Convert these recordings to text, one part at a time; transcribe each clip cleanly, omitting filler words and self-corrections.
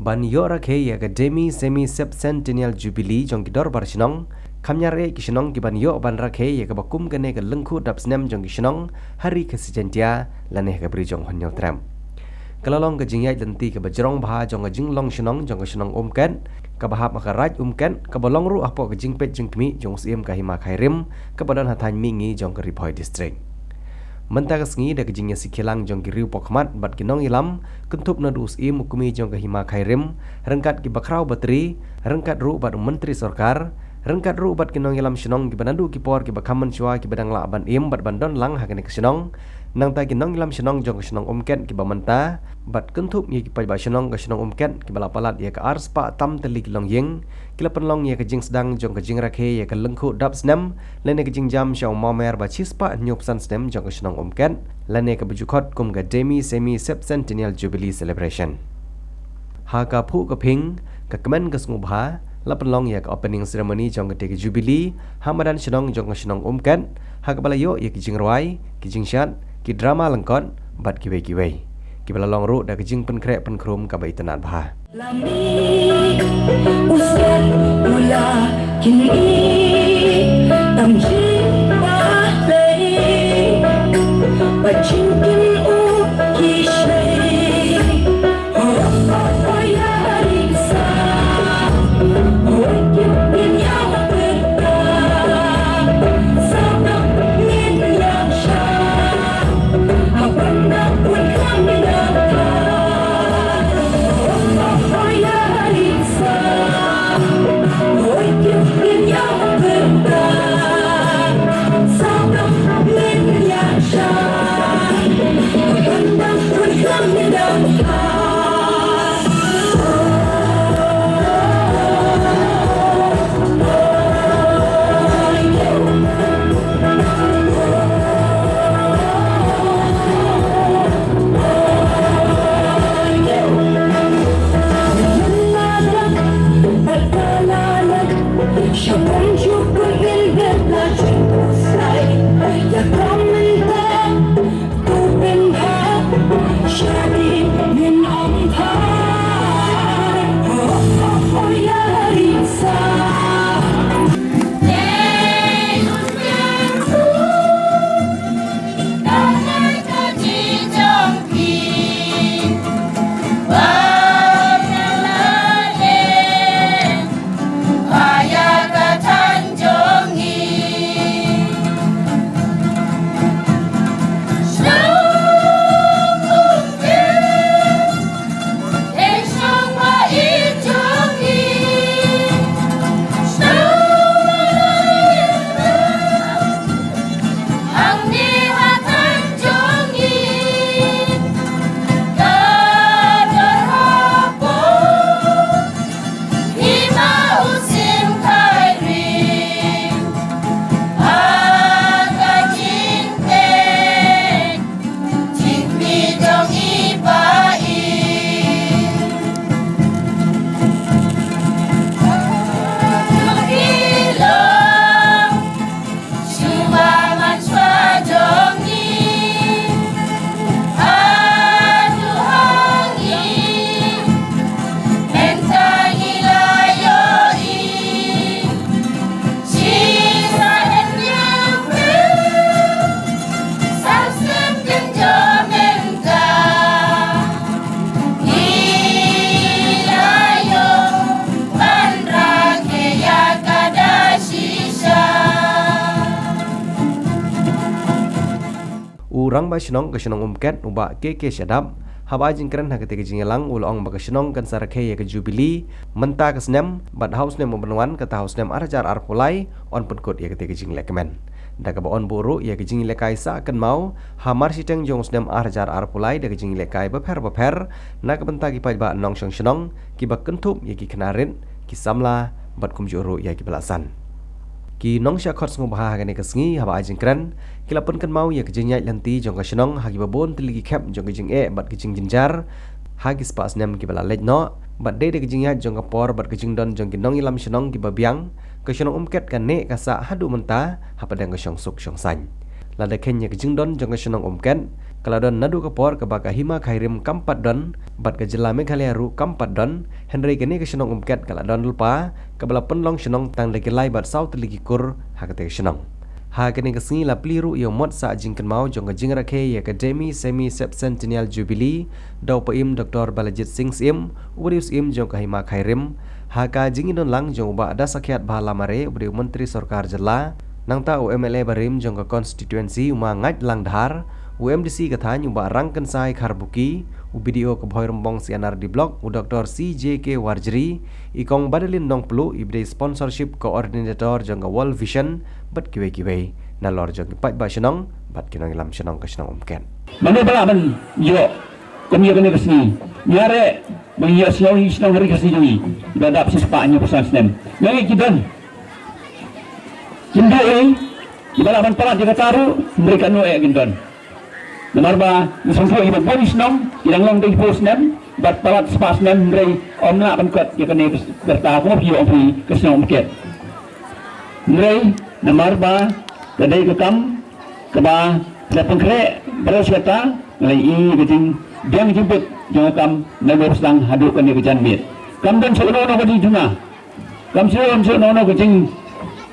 ban yo rakhe ya Academy Semi Sepcentennial Jubilee jong ki dor bar shinong kamnyare ki shinong ki ban yo ban rakhe ya ka bakum gane ka lengku dap snem jong ki shinong hari ke sejentia laneh ka bri jong honyo tram kalalong ka jingyai lenti ka bajrong bha jong ka jinglong shinong jong ka shinong umkan ka bahap maka raj umkan ka balong ru apo ka jingpet jingtmi jong siem ka hima khairim ka badan hathan mingi jong ka Riphoi district Mentaka sengi da kejingnya sikilang jong ki riu pokmat bat ki nong ilam kentup na dus im ukumi jong ke hima khairim rengkat ki bakrau bateri rengkat ru bat menteri sorkar rengkat ru bat ki nong ilam shinong ki banadu ki por ki bakaman shwa ki badang la ban im bat bandon lang hakane ki shinong nang ta ki nong ilam shinong jong ki shinong umket ki bamanta bat kentup ye ki pajba shinong ki shinong umket ki balapalat ye ka ars pa tam telik long yeng ki lapan long ye ka jing sedang jong ka jing rakhe ye ka lengku dap snem lene ka jing jam shaw momer ba chispa nyop san snem jong ka shinong umket lene ka bujukot kum ka Academy Semi Sepcentennial Jubilee Celebration ha ka phu ka phing ka kemen ka sngubha lapan long ye ka opening ceremony jong ka te Jubilee hamadan shinong jong ka shinong umket ha ka balayo ye ki jing rwai ki jing shat ki drama lengkot bat ki wei ki balalong ru da ki jing pen krek pen krum ka bai tanat bha Lami usian mula kini tam jimpa lei bajingkin u kishay oh ya risa oh kipin yang berda sabak min yang syah abanda pun kami dapat urang ba shinong ka shinong umket uba ke syadap haba jingkran ha ketika jingelang ulong ba ka shinong kan sarakhe ya ka Jubilee menta ka snem bat house nem benwan ka house nem arjar arpulai on penkut ya ketika jinglekmen da ka ba on buru ya ka jinglekai sa kan mau hamar siteng jong snem arjar arpulai da ka jinglekai ba pher na ka benta ki paj ba nong shong shinong ki ba kentup ya ki knarin ki samla bat kum juru ya ki belasan ki nong sya khot ngubha ha ne ka sngi haba jingkran kilapun kan mau ya kejinya lanti jong ka shinong hagi babon tiligi khap jong ka jing bat ka jing jinjar hagi spas nem ki bala lej no bat de de kejinya jong ka por bat ka jing don jong ki nong ilam shinong ki babiang ka shinong umket kan ne ka sa hadu menta ha padang ka shong suk shong san la de ken ya ka jing don jong ka shinong umket Kaladon nadu kapor ke baka hima khairim kampat don bat ke jela Meghalaya ru kampat don Henry kene ke senong umket kaladon lupa kabala penlong senong tang lagi lai bat sau teligi kur hakate senong ha kene ke singi la pliru yo mot sa jingken mau jong ke jingrakhe Academy Semi Sepcentennial Jubilee dau paim Dr. Balajit Singh Sim ubarius im jong ke hima khairim ha ka jingin don lang jong ba ada sakyat bhala mare ubariu menteri sarkar jela nangta UMLA barim jong ke constituency uma ngat lang dhar UMDC katanya nyumba rangken sai karbuki video ke boy rembong sianar di blog Dr. CJK Warjri ikong badalin dong pelu ibde sponsorship coordinator jangga World Vision bat kiwe nalor jang pat ba senong bat kinong ilam senong ke senong umken mana bala man yo kami kene kesini nyare mengiyo senong hari kesini jui dadap sispaannya pesan senem ngai kidan kindo ibala man pala jaga taru mereka no gindan Nomor ba, nisangso ibang polis nong, ilang long day post nem, bat palat spas nem, mrei omna pangkat ya kene berta ko piyo opi kesnong ket. Mrei nomor ba, kadai kekam, keba da pangkre, beres kata, ngai I gejing biang jemput jong kam nomor sedang haduk kene kejan mit. Kam dan sono no kedi junga. Kam sono no gejing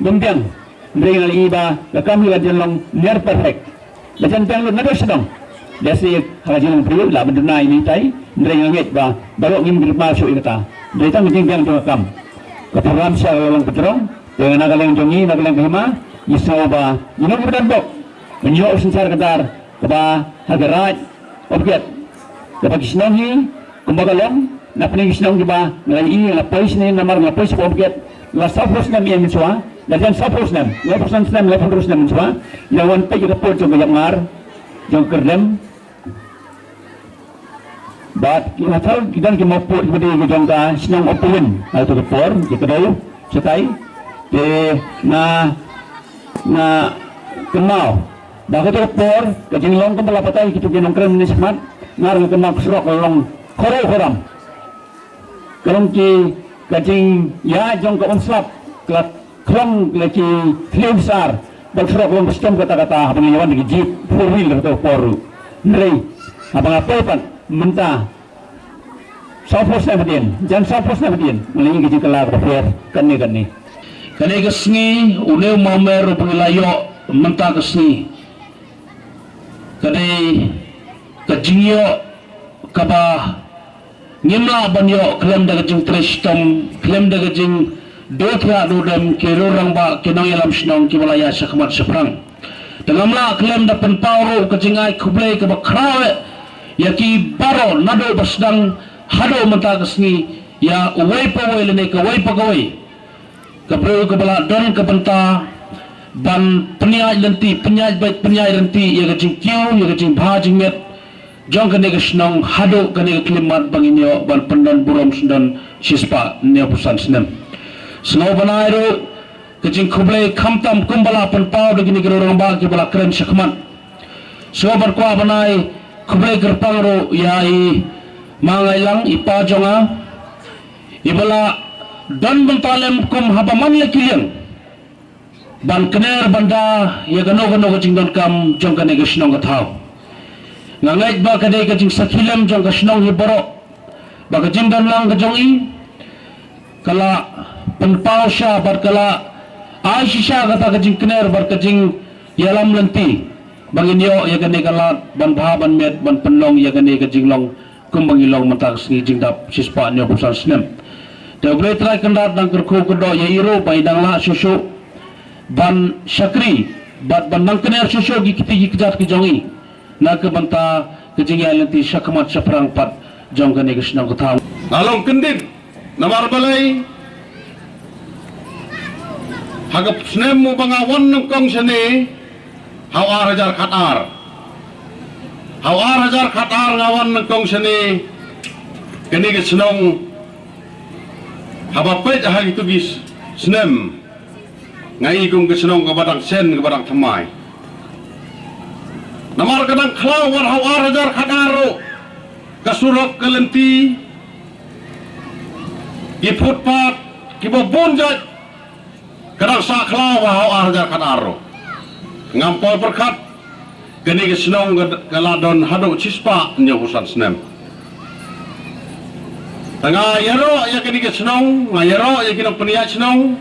bembiang. Mrei ngai ba, kam ila long near perfect. Macam yang lu nado sedang, dasi halajan periuk lah benda ini tay, mereka ngait bah, baru ngim bermasuk kita, mereka ngajing yang jauh kam, keperam siapa yang peterong, dengan nagal yang jongi, nagal yang kehima, isau bah, ini kemudian bok, menyok sensar kedar, keba hagarat, objek, keba kisnongi, kumbagalong, napni kisnong keba, ngai ngapois ni namar ngapois objek, la sapros nam yang mensua. Dan sapros nem, lepasan nem, lepas terus nem semua. Lawan pe juga pot jong kayak ngar, jong kerdem. Bat kita tahu kita mau pot kepada jong ka senang opulin atau kepor, kita tahu setai. Na kemau. Dah kita kepor, kajing long tu pelapatai kita jenong krem ni semat, ngar kemau keserok long koram. Kalau kajing ya jong ka onslap kelak Kelong lagi film besar, berserok long bestom kata-kata abang yawan lagi jeep 4-wheel atau poru. Nrei, abang apa pan mentah. Sapos na badin, jangan sapos na badin. Mulai gaji kelak berfiar kan ni. Kani kesni, udah mamer pengilayo mentah kesni. Kani kejingyo kabah ngimla banyo klaim dah kejing trestom, klaim dah kejing Dokya dudam kirurang ba kinong yalam sinong kibalaya sakmat seprang. Dengamla klaim dapat pauro kejingai kublai ke bakrawe yaki baro nado basdang hado mentah kesni ya uwai pawai lene ke wai pagawai. Kebreu kebala don kebenta ban penyai lenti penyai baik penyai lenti ya kejing kiu ya kejing bhajing met jong kene kesnong hado kene klimat banginyo ban pendan burom sundan sispa ne pusan senem. Snow banairu kecing kublai kamtam kumbala penpau begini gerorong bagi bala keren syakman. Snow berkuah banai kublai gerpangru yai mangailang ipa jonga ibala dan bentalem kum habaman lekiliang ban kener banda ya gano kecing don kam jong kane gesnong gathau ngangait ba kadai kecing sakilem jong gesnong hiboro ba kecing don lang kejongi kala penpau syah berkala Aisyah kata kecing kener berkecing yalam lenti bangin yo ya kene kala ban bha ban met ban penlong ya kene kecing long kumbang ilong mentak si jingdap sispa nyo pusal senem da boleh try kendat nang kerku kedo ya iro bai dang la susu ban syakri bat ban nang kener susu gi kiti kejat kejongi na ke banta kecing ya lenti syakmat seperang pat jong kene kesnong ketahu ngalong kendit namar balai hagap senem mo bangawan ng kong sini hawar hajar khatar ngawan ng kong sini kini kesenong habapet hal itu gis senem ngai kong kesenong kabadang sen kabadang thamai namar kadang klawar hawar hajar khataro kasurok kelenti iputpat kibabunjat kadang sakla wahau arjar kanaro ngampol berkat kini kesenong galadon hado cispa nyahusan senem. Tengah yaro ya kini kesenong, ngayaro ya kini peniak senong,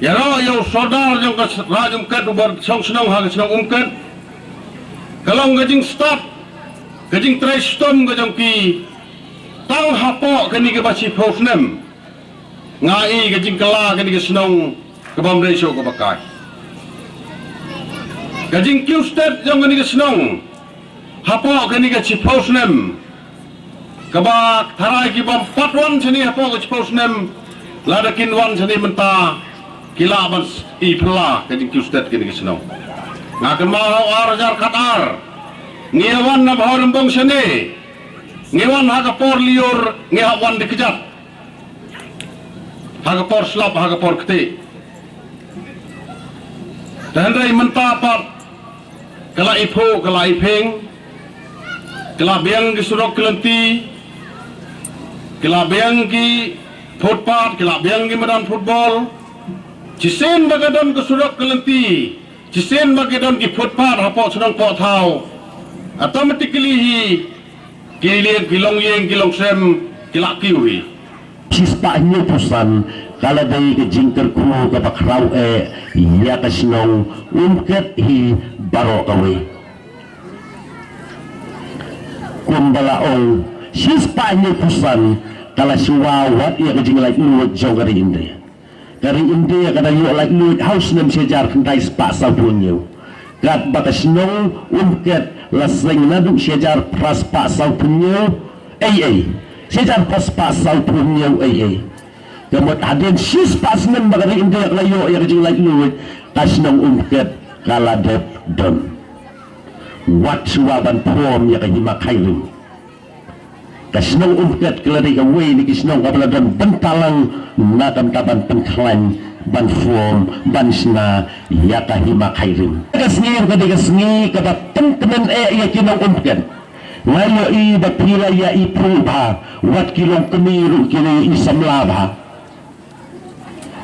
yaro ya sodar yang rajum ket ubar song senong hag senong umket. Kalau gajing start, gajing trestom gajong ki, tang hapo kini ke basi posnem, ngai gajing kela kini kesenong kebam resyo kebakai. Gajing Q-state yang kini kesenong, hapo kini ke ciposnem, kabak tarai kibam patwan sini hapo ke ciposnem, ladakin wan sini mentah, kilaban ipela gajing Q-state kini kesenong. Ngakan mau arjar katar, ngewan na bahar rembong sini, ngewan hagapor liur, ngehawan dikejat, hagapor selap hagapor keti. Dan dari mentah pat. Kala ipo, kala ipeng, kala biang ki surok kelenti, kala biang ki footpath, kala biang ki medan football, cisen bagadon ke surok kelenti, cisen bagadon ki footpath hapok sedang pot tau, automatically hi kilien kilong yeng kilong sem kilak kiwi. Cispa nyo pusan kala day kejingker ku kapak raw iya kasinong umket hi baro kawe kumbalaong cispa nyo pusan kala siwawat iya kejing like luwag jaw kari indi kada yu like luwag house nam sejar kentai spa sa punyo kat bakasinong umket laseng naduk sejar pras pa sa punyo sejar pas sau punya kemudian adin sis pas nem bagari india layo yang kecil lagi luwet kasnong umket kaladep don wat suwaban pom ya kanyi makairim kasnong umket kelari away ni kasnong kabaladon bentalang nakam taban pengklan ban form ban sna ya kanyi makairim kasngi kabat temen ya kinong umket ngayo i bapila ya ipruba wat kilong kemiru kilo isam laba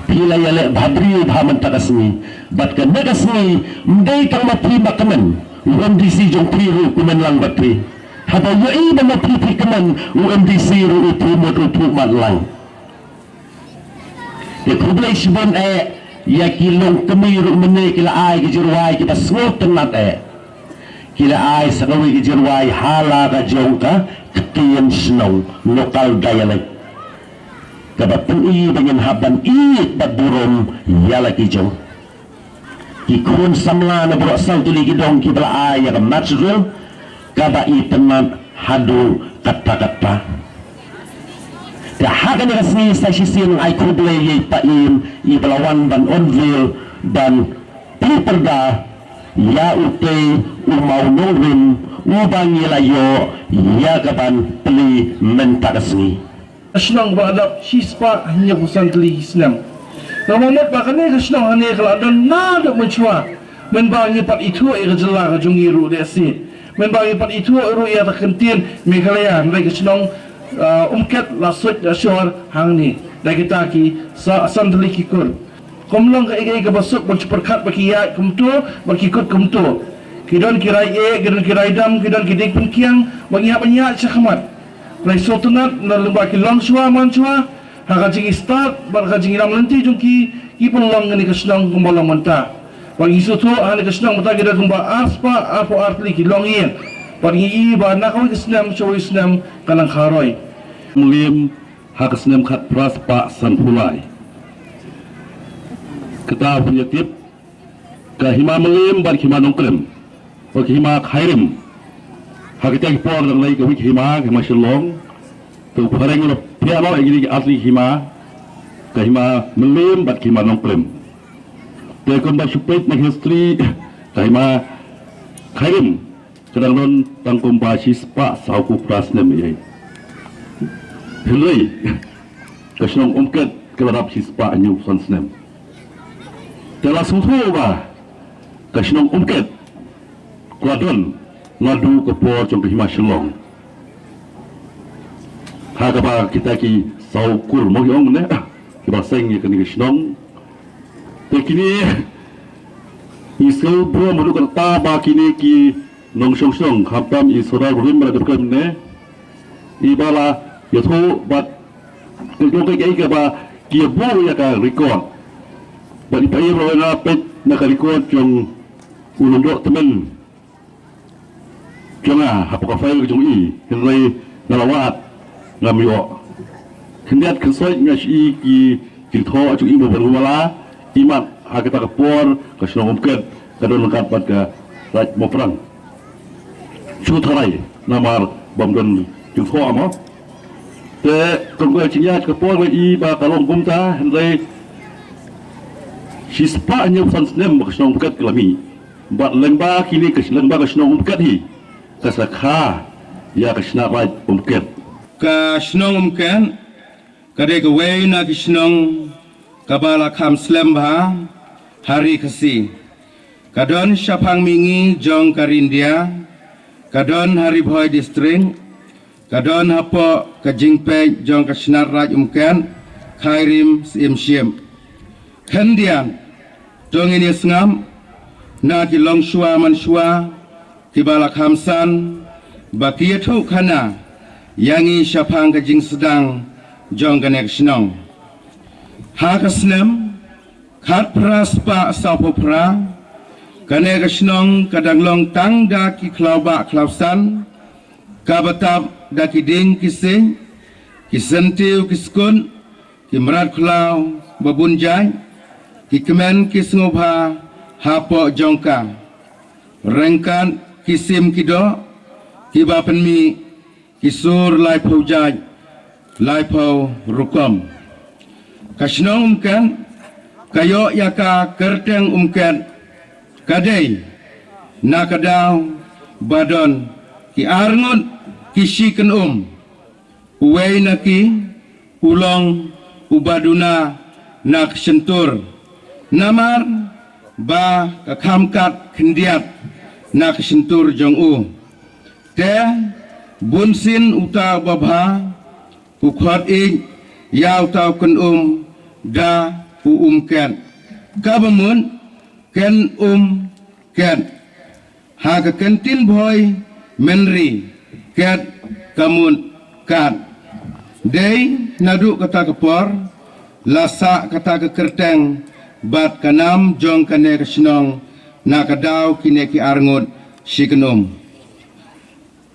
pila ya le bhabri bha mantakasni bat kan nagasni mdai kang mapri makaman UMDC jong priru kuman lang batri haba yo i na mapri kaman UMDC ru promote ru promote lang ya kublai sibon ya kilong kemiru mene kila ai kijirwai kita ngoten nat kila ay sa kawi kijirway hala ka jong ka katiyan snow local dialect kabapan banyan haban baburom yala kijong ikun samla na bro saw tuli kidong kibla ay ka natural kaba itanan hadu kata-kata dahagan nga sini sa sisin ay kublay yay paim ibalawan ban onville dan piperda ya ute umau nongrim ubang yelayo ya kapan peli mentakasni Asnang badap sispa hanya kusan teli Islam. Namamot bakane kasnang hane kaladon nada mencua. Menbangi pat itu jela jungiru desi. Menbangi pat itu ia takentin mekalaya mereka kasnang umket lasut asyar hangni. Dah kita ki san teli kikun. Komlong ka igay kabasok berceperkat bakiyat kumtu berkikut kumtu kidon kirai kidon kirai dam kidon kidik penkiang banyak cakamat lai sotunat na lembak kilong suwa mansuwa hakajing start barkajing ilam lenti jungki ipolong ngani kasnang kumbalang manta bagi sutu ani kasnang mata kita kumba aspa apo artli kilong ien bagi iba nakawi kasnam sawi snam kanang kharoy mulim hakasnam khat pras pa san pulai kita punya tip ke hima melim bar hima nongklem ke hima khairim hakita por dang lai ke hima shillong tu pareng lo pia lo igini asli hima ke hima melim bar hima nongklem te kon ba supet na history ke hima khairim kadang non tangkum ba sispa sauku prasnem ye heloi kasnong umket kelarap sispa anyu sonsnem telah susu ba kasnong umket kuadon ngadu ke por jong hima shillong hagaba kita ki saukur mo yong ne kiba seng ye kini kasnong te kini Isu bro menurut ta bakini ki nong song song hamtam isora gurim berada berkemne ibala yaitu bat kelompok ini ba kia bu ya ka record bagi pakai roh na pet nak record jong ulung dok temen jangan apa file ke jong i henry nalawat ngamio hendak kesoi ngashi ki kiltho jong i berwala imat kita kapor kasih ngomket kadon lengkap pada raj mau perang cutarai namar bamdan kiltho amo te tunggu cinya kapor i ba kalong kumta henry Sispa hanya usan senem berkesenang bukat kelami. Buat lembah kini kesenang berkesenang bukat hi. Kasakha ya kesenang baik bukat. Kesenang bukat. Kadai keway na kesenang kabala kam selembah hari kesi. Kadon syapang mingi jong karindia. Kadon hari boy distrik. Kadon hapo kajingpek jong kesenang raj bukat. Khairim sim. Kendian dong ini sengam na ki long shua man shua ki balak hamsan baki tu kana yangi syapang kajing sedang jong ganek senong ha kasnem khat praspa sapopra ganek senong kadang long tang da ki klauba klausan kabatab da ki ding kising ki sentiu kiskun ki merat klau babunjai Kikemen kisngobha hapo jongka rengkan kisim kido kibapen mi kisur lai pujaj lai pau rukom kasnong umkan kayo yaka kerteng umkan kadai nakadaw badon ki arngon kisiken uwei naki ulong ubaduna nak sentur namar ba kakamkat kendiat nak sentur jong u te bunsin uta babha ukhot ing yaw taw kun da ken kabamun ken ken ha ka kentin boy menri ket kamun kat dei nadu kata kepor lasa kata ke kerteng bat kanam jong kane kesenong nakadaw kine ki arngot sikenum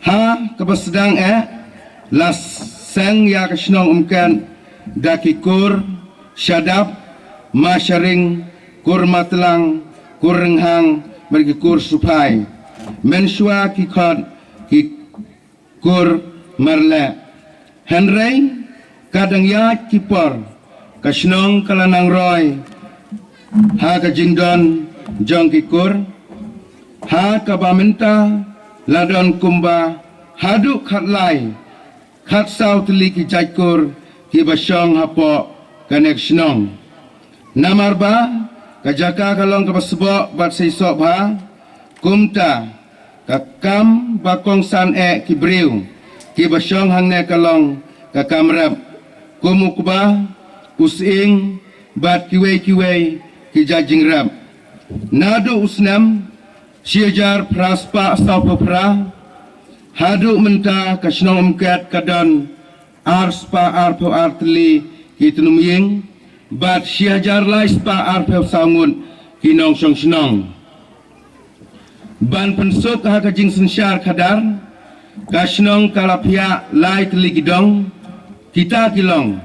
ha kepesedang las seng ya kesenong umkan dakikur syadab masyaring kur matlang kur renghang bagi kur supai mensua ki khot ki kur marle henry kadang ya kipor kesenong kalanang roy ha ka jingdon jong kikur ha ka baminta ladon kumba hadu khatlai khat sau tli ki jaikur ki basyong hapo kanek snong namarba ka jaka kalong ka basbo bat seisok ba kumta ka kam bakong san ki briu ki basyong hangne kalong ka kamrap kumukba using bat kiwe ki jajing rap nadu usnam syajar praspa sapopra hadu menta kasnong umkat kadon arspa arpo artli ki tunumying bat syajar laispa arpo sangun ki nong song snong ban pensuk ha kajing sensyar kadar kasnong kalapia lai tli gidong kita kilong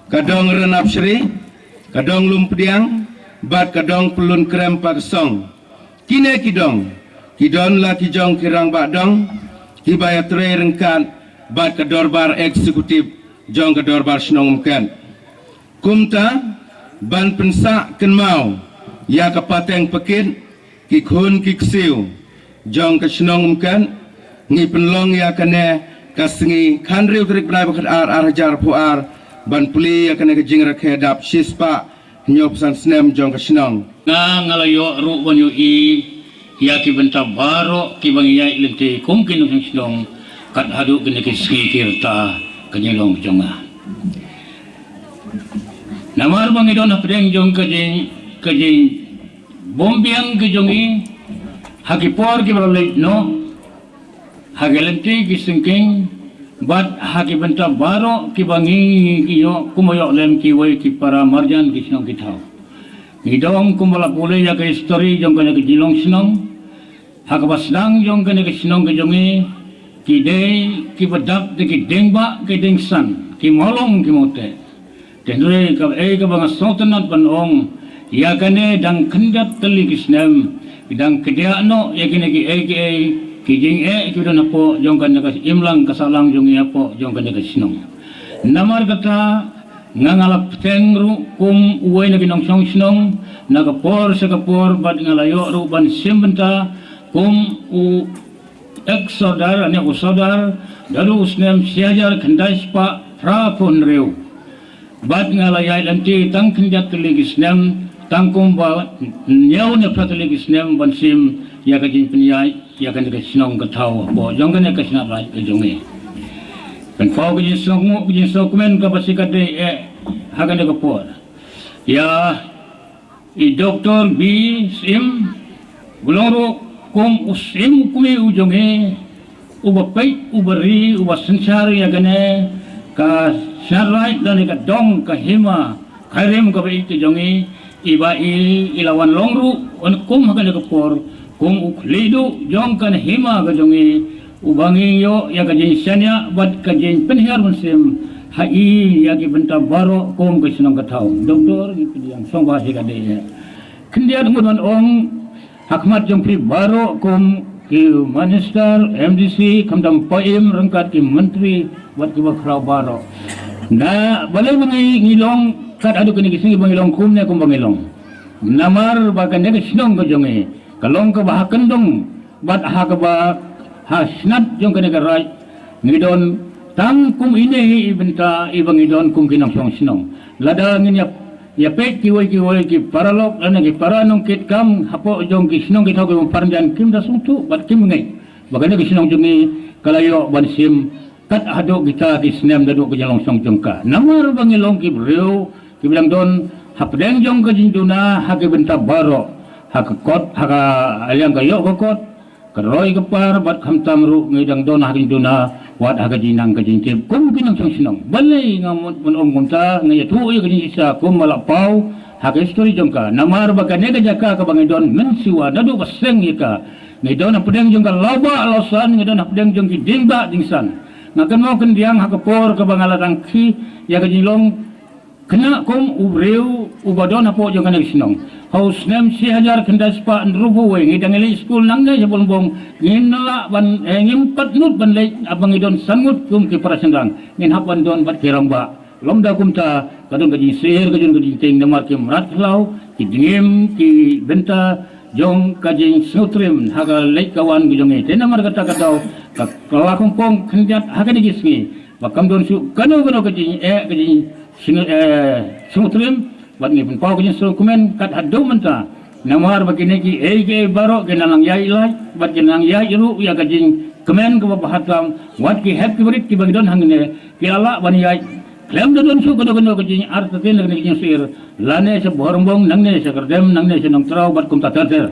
kadong renap sri kadong lumpdiang bat kadong pelun krem paksong kine kidong kidon la kijong kirang bakdong kibaya tre rengkan bat kadorbar eksekutif jong kadorbar snong umkan kumta ban pensa kenmau ya kapateng pekit kikhun kiksiu jong ka snong umkan ngi penlong ya kane kasengi khanriu trik bnai bakat ar hajar puar ban puli ya kane kajing rakhedap sispa nyop san snem jong kasnong nga ngalayo ru wanyo i ya ki benta baro ki bangyai lente kumkin ng sinong kat hadu gene ki skirta kanyelong jonga namar bangidon apdeng jong kajing bombiang ke jongi hakipor ki balai no hagelenti ki singking bat haki benta baro ki bangi ki yo kumoyo lem ki wei ki para marjan ki sinong ki thau ngidong kumala pule ya ke story jong kana ki jilong sinong hakabasdang jong kana ki sinong ki jongi ki dei ki badap de ki dengba ki dengsan ki molong ki mote tenure ka ka bang sultanat ban ong ya kane dang kendat teli ki snem dang kedia no ya kine ki kijing ki don apo jong kan ka imlang kasalang jong apo jong kan ka sinong namar kata ngangalap tengru kum uway na ginong song sinong nagapor sa kapor bad ngalayo ru ban simbenta kum u eksodar ane usodar daru usnem siajar kandais pa prapon reu bad ngalayay lanti tang kanjat teligis nem tangkum ba nyaw na prateligis nem ban sim ya kajin penyai ya kan ka sinong ka thaw bo jong kan ka sinap lai ka jonge kan pau ka jin sok men ka pasikat de ha kan ka por ya i doktor bi sim buloro kum usim kumi ujonge ubapai ubari ubasansar ya gane ka sarai dan ka dong ka hima khairem ka bai te jonge ibai ilawan longru on kum ha kan ka por kum uklidu jong kan hima ka jongi ubangi yo ya ka jin sanya bat ka jin penhiar musim hai ya ki benta baro kum ka sinong ka thau doktor ni pidiang song ba ka de kendia ngun ong hakmat jong pri baro kum ki minister MDC kamdam paim rangkat ki menteri wat ki bakrau baro na balai bangi ngilong kat adu kini kisingi bangilong kum ne kum bangilong namar bagan ne sinong ka jongi kalong ka bah kendong bat ha ka ba ha snat jong ka rai ngidon tang kum ini ibenta ibang idon kum kinang song sinong lada ngin ya pek ki wai ki paralok ana ki paranong kit kam hapo jong ki sinong ki thaw ki parjan kim da sungtu bat kim ngai bagane ki sinong jongi kalayo ban sim kat ado kita ki snem dadu ki jalong song jongka namar bangilong ki breu ki bilang don hapdeng jong ka jinduna ha ki benta baro hakakot haka alyang kayo kokot karoy kapar bat khamtam ru ngidang don hakin duna wat haka jinang ka jintip kum kinang song sinong balay ngamot munong kumta ngaya tuoy ka isa kum malapau haka history jongka namar baga nega jaka ka bangidon mensiwa nadu kaseng ika ngidon hapdeng jong ka loba alosan ngidon hapdeng jong ki dingba dingsan ngakan mo kendiang hakapor ka bangalatang ki ya ka jilong kena kum ubreu ubadon apo jong kana sinong haus nem 1000 kendas pa nrubu we ngidang ele school nang ne bongbong nginala ban ngimpat nut ban le abang idon sangut kum ki parasendang ngin hapan don bat kirang ba lomda kum ta kadon gaji ser kadon gaji ting namar ki marat lau ki dingim ki benta jong kaji sutrim haga le kawan ki jonge te namar kata katau ka kelakong pong kenjat haga digisngi bakam don su kano gaji gaji sumutrim bat ni pun pau kini dokumen kat hadu menta namar begini ki ke baro kenalang yai lai bat kenalang yai ru ya gajing kemen ke bahatam wat ki happy berit ki bagdon hangne ki ala ban yai klem don su kono gajing art ten ngi sir lane se borbong nangne se kerdem nangne se nong trau bat kum tater